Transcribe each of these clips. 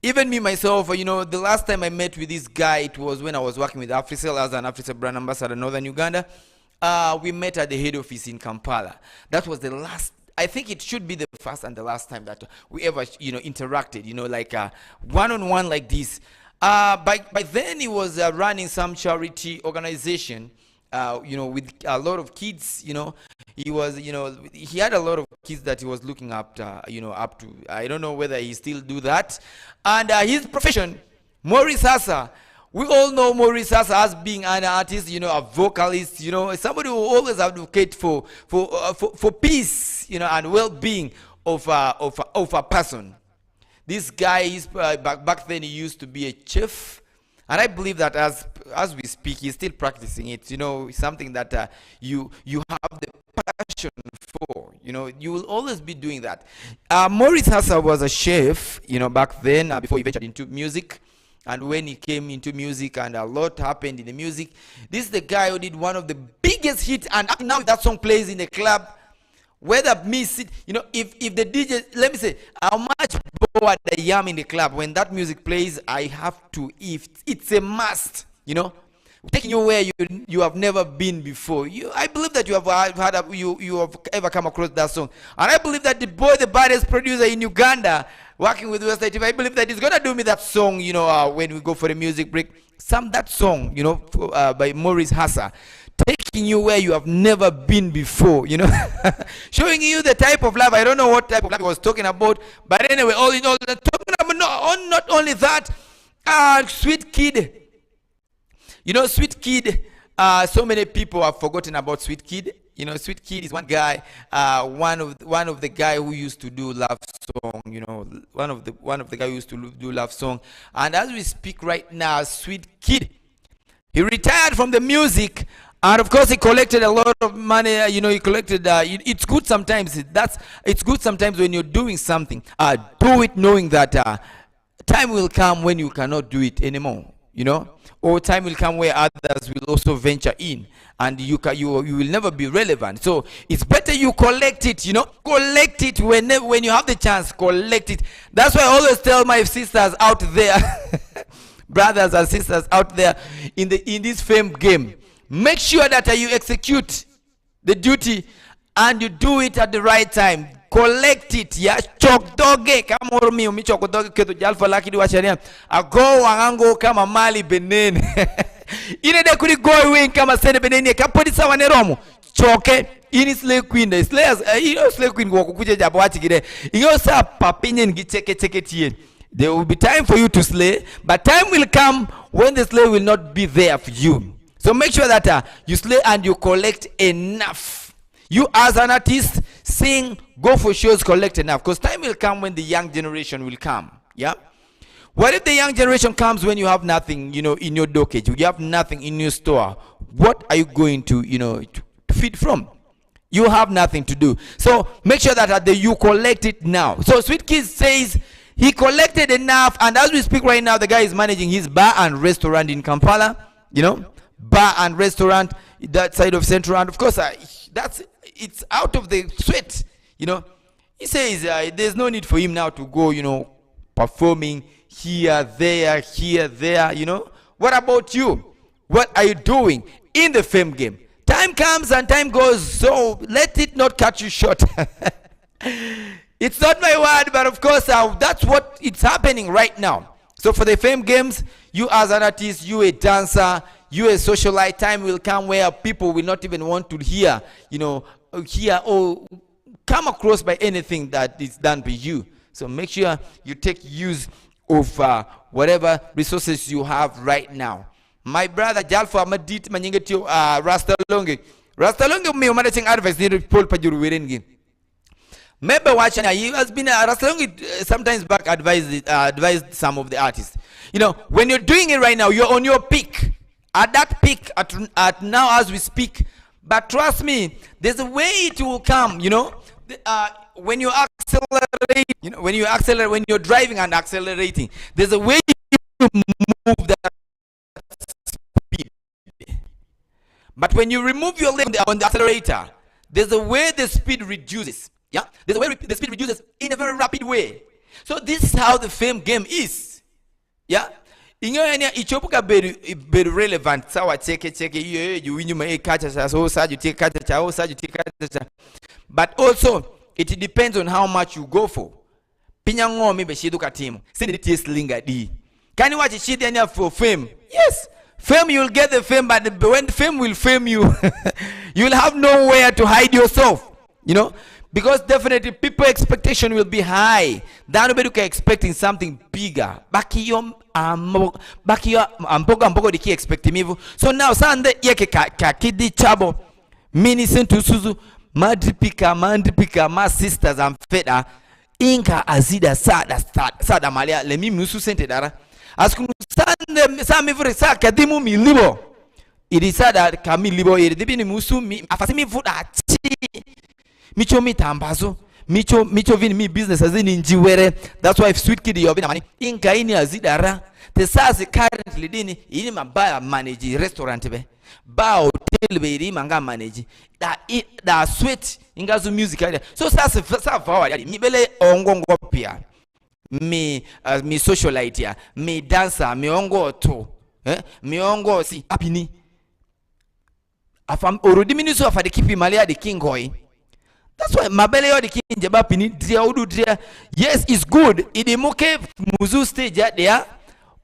even me myself, the last time I met with this guy, it was when I was working with Africell as an Africell brand ambassador in Northern Uganda. We met at the head office in Kampala. That was the last. I think it should be the first and the last time that we ever, interacted. Like one-on-one like this. By then, he was running some charity organization. With a lot of kids. He was, he had a lot of kids that he was looking up to. I don't know whether he still do that. And his profession, Maurice Hassa. We all know Maurice Hassa as being an artist, a vocalist, somebody who always advocate for peace, and well-being of a person. This guy is back then he used to be a chef, and I believe that as we speak, he's still practicing it. Something that you have the passion for. You will always be doing that. Maurice Hassa was a chef, back then before he ventured into music. And when he came into music, and a lot happened in the music, this is the guy who did one of the biggest hits. And now that song plays in the club, whether me sit, if the DJ, let me say, how much bored I am in the club, when that music plays, I have to, it's a must, taking you where you have never been before. I believe that you have ever come across that song. And I believe that the baddest producer in Uganda, working with West Side, I believe that he's gonna do me that song, when we go for the music break. That song, by Maurice Hassa, taking you where you have never been before, showing you the type of love. I don't know what type of love he was talking about, but anyway, all in all, talking about not only that, Sweet Kid. Sweet Kid. So many people have forgotten about Sweet Kid. Sweet Kid is one guy, one of the guy who used to do love song. One of the guy who used to do love song. And as we speak right now, Sweet Kid, he retired from the music, and of course he collected a lot of money. He collected. It's good sometimes. It's good sometimes when you're doing something. Do it knowing that time will come when you cannot do it anymore. Or time will come where others will also venture in, and you will never be relevant. So it's better you collect it, collect it when you have the chance, collect it. That's why I always tell my sisters out there, brothers and sisters out there in this fame game, make sure that you execute the duty and you do it at the right time. Collect it, ya chok doge kama urumi umichok doge keto jalfa laki di washaria ago wangango kama mali benen ine de kuri go win kama sene beneni kapodi sawa ne romo choke ini slay queen the slayers slay queen go kukuja jabo wachigire iyo sa papinyen gicheke tie. There will be time for you to slay, but time will come when the slay will not be there for you. So make sure that you slay and you collect enough. You as an artist, sing, go for shows, collect enough. Because time will come when the young generation will come. Yeah? What if the young generation comes when you have nothing, in your dockage? You have nothing in your store. What are you going to, to feed from? You have nothing to do. So make sure that you collect it now. So Sweet Kid says he collected enough. And as we speak right now, the guy is managing his bar and restaurant in Kampala. Bar and restaurant, that side of Central. And of course, it's out of the sweat, He says there's no need for him now to go, performing here, there. What about you? What are you doing in the fame game? Time comes and time goes, so let it not cut you short. It's not my word, but of course, that's what it's happening right now. So for the fame games, you as an artist, you a dancer, you a socialite, time will come where people will not even want to hear, hear or come across by anything that is done by you. So make sure you take use of whatever resources you have right now. My brother Jalfa Madit Manyengetio Rasta Longe me managing advice near Paul Pajuru Wirengi. Maybe watching he has been Rasta Longe sometimes back advised some of the artists. When you're doing it right now, you're on your peak. At that peak, at now as we speak, but trust me, there's a way it will come. When you accelerate, when you're driving and accelerating, there's a way you move that speed. But when you remove your leg on the accelerator, there's a way the speed reduces. Yeah, there's a way the speed reduces in a very rapid way. So this is how the fame game is. Yeah. Inyo enya ichopuka beru relevant sawa cheke you win you catch so sad you take catch so sad you take catch. But also it depends on how much you go for. Pinya ngome be shidu katimu. Send the taste linga di. Can you watch shit enya for fame? Yes. Fame, you'll get the fame, but when fame will fame you, you'll have nowhere to hide yourself. You know? Because definitely people expectation will be high. Nobody can expecting something bigger. Bakiyo ampoga diki expecting me. So now sande yeke kidi chabo mini sentu suzu mandripika ma sisters and feda inka azida sada malia lemi musu sente dara. Askunu sande sami vure sa kadimu mi libo. Iri sada kami libo iri dibi ni musu mi afasimi vuda chi. Micho mitambazo micho vini mi business azini njiwere. That's why if sweet kid yobina mani inka ini azidara te sasa currently dini ini mabaya manage restaurant be ba hotel be iri manga manage da sweet ingazo music area. So sasa forward mi bele ongongo pia mi socialite ya mi dancer mi ongo to mi ongo si apini afam orodi miniso afade kipi malia de king hoy. That's why mabele yo diki njeba pini dria udu dria. Yes, it's good. Idimuke muzu stage ya there.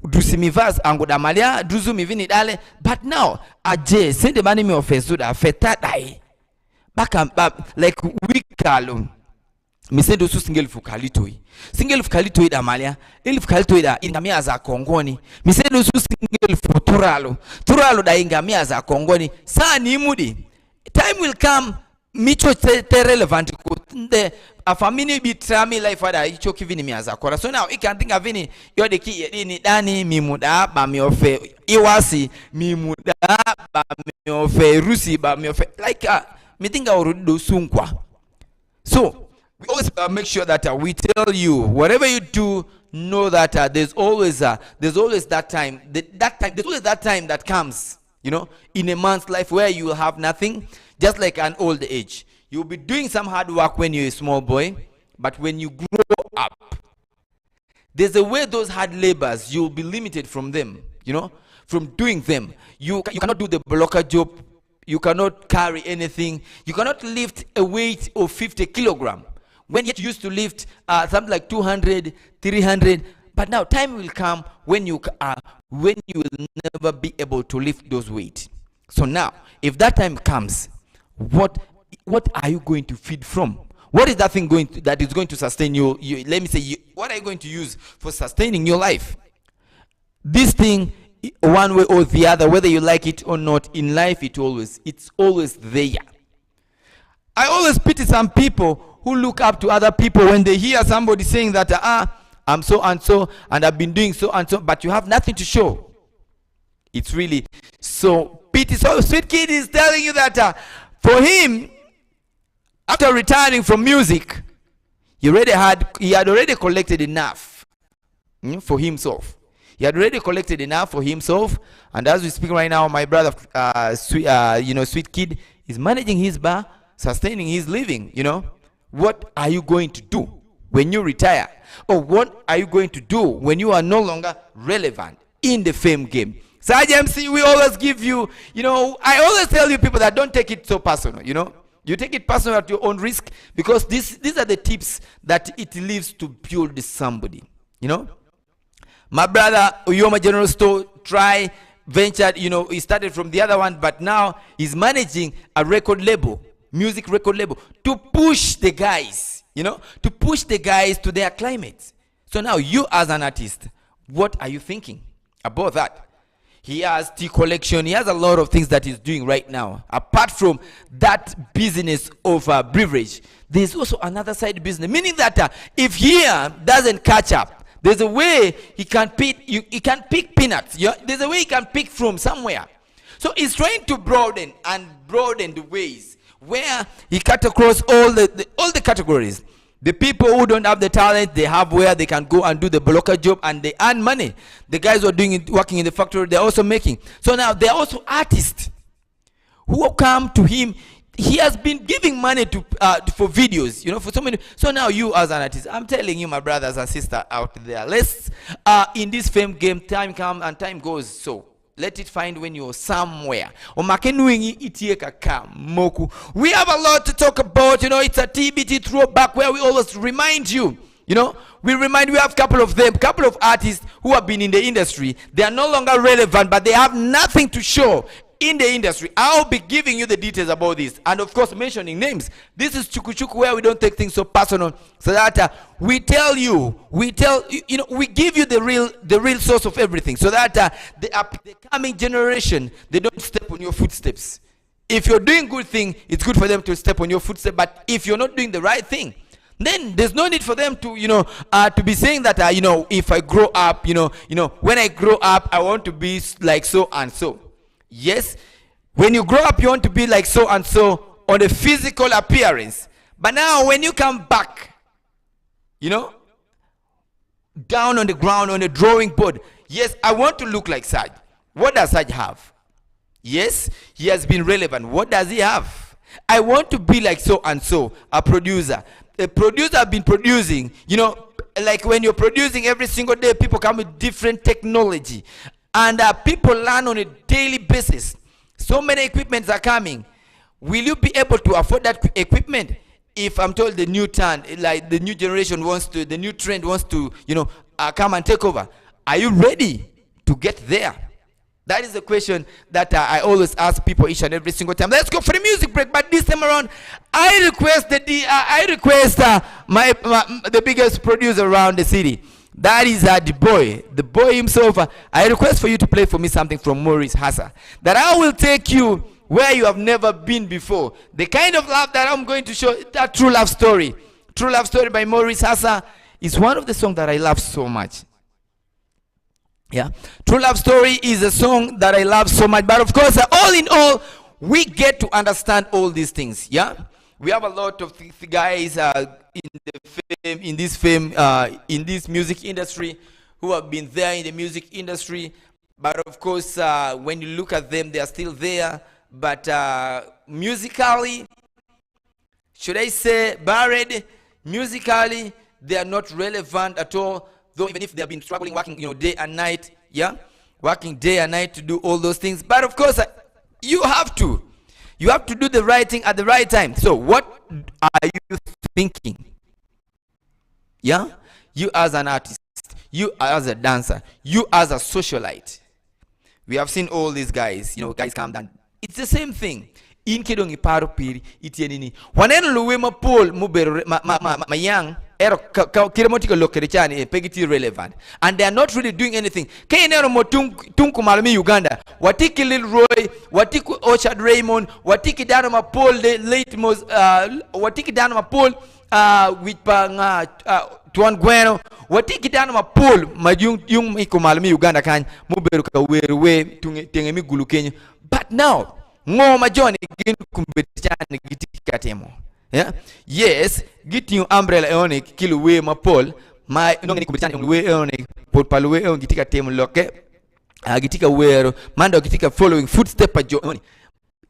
Dusimivas angoda malia duzu mivini dale. But now aje sende bani mi offense da feta dai. Baka like wikalo. Mi sende su single fukalitoi. Single fukalitoi da malia. Ili fukalitoi da ingamia za kongoni. Mi sende su single futuralo. Turalo da ingamia za kongoni. Saa ni imudi. Time will come. Micho te relevant the afamini bitrami life ada icho kivini miaza kora. So now you can think of any yode ki ni dani mimuda ba mi ofe iwasi mimuda ba mi ofe rusi ba mi ofe like me think do sunkwa. So we always make sure that we tell you whatever you do, know that there's always that time that comes, you know, in a man's life where you will have nothing. Just like an old age. You'll be doing some hard work when you're a small boy, but when you grow up, there's a way those hard labors, you'll be limited from them, you know, from doing them. You cannot do the blocker job. You cannot carry anything. You cannot lift a weight of 50 kilograms. When you used to lift something like 200, 300, but now time will come when you will never be able to lift those weights. So now, if that time comes, what are you going to feed from? What is that thing that is going to sustain you? Let me say, what are you going to use for sustaining your life? This thing, one way or the other, whether you like it or not, in life it's always there. I always pity some people who look up to other people when they hear somebody saying that I'm so and so and I've been doing so and so, but you have nothing to show. It's really so pity. So Sweet Kid is telling you that for him, after retiring from music, he had already collected enough for himself. He had already collected enough for himself, and as we speak right now, my brother, Sweet Kid, is managing his bar, sustaining his living. You know, what are you going to do when you retire, or what are you going to do when you are no longer relevant in the fame game? So MC, we always give you, I always tell you people that don't take it so personal, You take it personal at your own risk, because these are the tips that it leaves to build somebody, My brother, Uyoma General Store, ventured, he started from the other one, but now he's managing a record label, music record label, to push the guys, to push the guys to their climates. So now you as an artist, what are you thinking about that? He has tea collection. He has a lot of things that he's doing right now. Apart from that business of beverage, there's also another side business. Meaning that if here doesn't catch up, there's a way he can pick. He can pick peanuts. There's a way he can pick from somewhere. So he's trying to broaden the ways where he cut across all the categories. The people who don't have the talent, they have where they can go and do the blocker job and they earn money. The guys who are working in the factory, they're also making. So now they're also artists who come to him. he has been giving money to for videos, you know, for so many. So now you as an artist, I'm telling you, my brothers and sisters out there, let's in this fame game, time come and time goes. So let it find when you're somewhere. We have a lot to talk about, you know. It's a TBT throwback where we always remind you, you know, we have a couple of artists who have been in the industry. They are no longer relevant, but they have nothing to show in the industry. I'll be giving you the details about this, and of course mentioning names. This is CHUKU-CHUKU, where we don't take things so personal, so that we give you the real source of everything, so that the coming generation, they don't step on your footsteps. If you're doing good thing, it's good for them to step on your footsteps. But if you're not doing the right thing, then there's no need for them to, to be saying that, if I grow up, when I grow up, I want to be like so and so. Yes, when you grow up, you want to be like so and so on the physical appearance. But now, when you come back, down on the ground, on the drawing board, yes, I want to look like Saj. What does Saj have? Yes, he has been relevant. What does he have? I want to be like so and so, a producer. A producer have been producing, like when you're producing every single day, people come with different technology. And people learn on a daily basis. So many equipments are coming. Will you be able to afford that equipment? If I'm told the new trend, like the new generation the new trend wants to, come and take over. Are you ready to get there? That is the question that I always ask people each and every single time. Let's go for the music break. But this time around, I request the biggest producer around the city. That is the boy himself. I request for you to play for me something from Maurice Hassa, that I will take you where you have never been before. The kind of love that I'm going to show, that True Love Story. True Love Story by Maurice Hassa is one of the songs that I love so much. Yeah, True Love Story is a song that I love so much. But of course, all in all, we get to understand all these things. Yeah, we have a lot of guys in this music industry who have been there in the music industry, but of course when you look at them, they are still there, but musically, should I say buried, musically they are not relevant at all, though even if they have been struggling, working day and night, working day and night to do all those things. But of course you have to do the right thing at the right time. So what are you thinking? Yeah, you as an artist, you as a dancer, you as a socialite. We have seen all these guys, guys come down. It's the same thing. In kedong iparo piri itienini. Waneno luwe mapol mubero mayang ero kiremotika lokerichani pegiti relevant, and they are not really doing anything. Kainero motunku malami Uganda. Watiki Lil Roy, watiki Orchard Raymond, watiki dano mapol the late most watiki dano mapol with Tuan Gueno, watiki dano mapol majung yung ikumalami Uganda kan mubero ka werwe tengemi gulu Kenya. But now ngoma John gin kumbetichani gitika temo. Yeah, yes, get you umbrella eonic kill we mapol my nongeni kumbetichani we eonic pol palwe eon gitika temo loke gitika wero mando gitika following footstep a John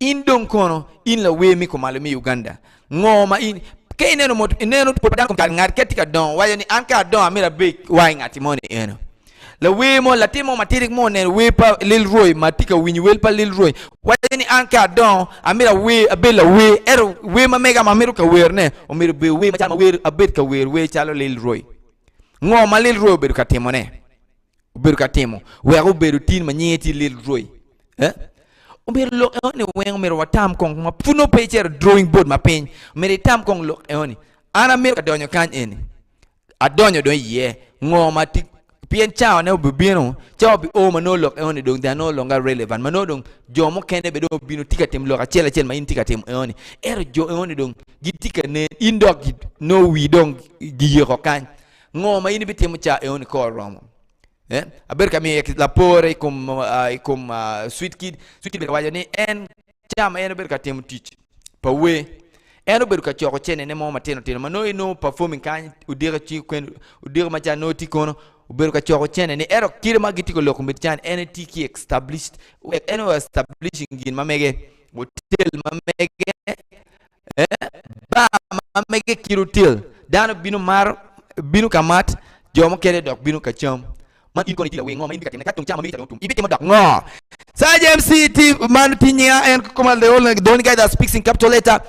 indon kono in la we mi kumalami Uganda ngoma in kaineno mot ineno podan ko ngar ketika don wayani anka don amira be why ngati money la we mo la timo matirik mo ne we pa Lil Roy matika winyi wel pa Lil Roy wayani anka don amira we abela we ero we ma mega mamiru ka werne o mir be we ma we abet ka we chalo Lil Roy ngoma Lil Roy beru ka timo ne beru ka timo we go beru tin ma nyeti Lil Roy o mir lo oni we o mir watam kong ma puno picture drawing board ma pen mir tam kong lo oni ana mir ka donyo kan eni adonyo don ye ngoma tik Pien chao ne obibino chao bi o manolo oni dong they are no longer relevant manodong jomo kende be do bino tikatem lo achela chel ma in tikatem oni ero jo oni dong gitika ne indok no we dong giyero kan ngoma ini bitem cha oni ko romo aber kami la pore comme sweet kid be wajani en chama en ber katem teach pa we eno ber ka choko chene ne mo mateno teno mano no performing kan udira chi kwen udira ma cha no tikono uberu ka choko chene ni ero kire magitiko loko mbitchan ene tiki establishing in mamege hotel mamege ba ma mege kirutil dano binu mar binu kamat jomo kere dok binu kacham man iko ni tila we ngoma indika ka tung chama mi tung ibite mo dok ngo Sergeant MCT man tinya and come the only guy that speaks in capital letter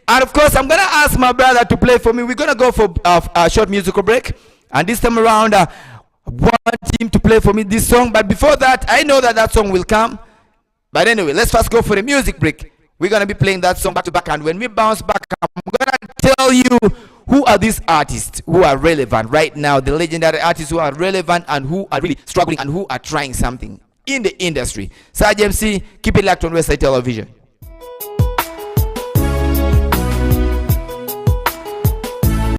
and of course I'm gonna ask my brother to play for me. We're gonna go for a short musical break, and this time around I want him to play for me this song, but before that I know that song will come. But anyway, let's first go for the music break. We're gonna be playing that song back to back, and when we bounce back I'm gonna tell you who are these artists who are relevant right now, the legendary artists who are relevant and who are really struggling and who are trying something in the industry. Sergeant MC, keep it locked on Westside Television.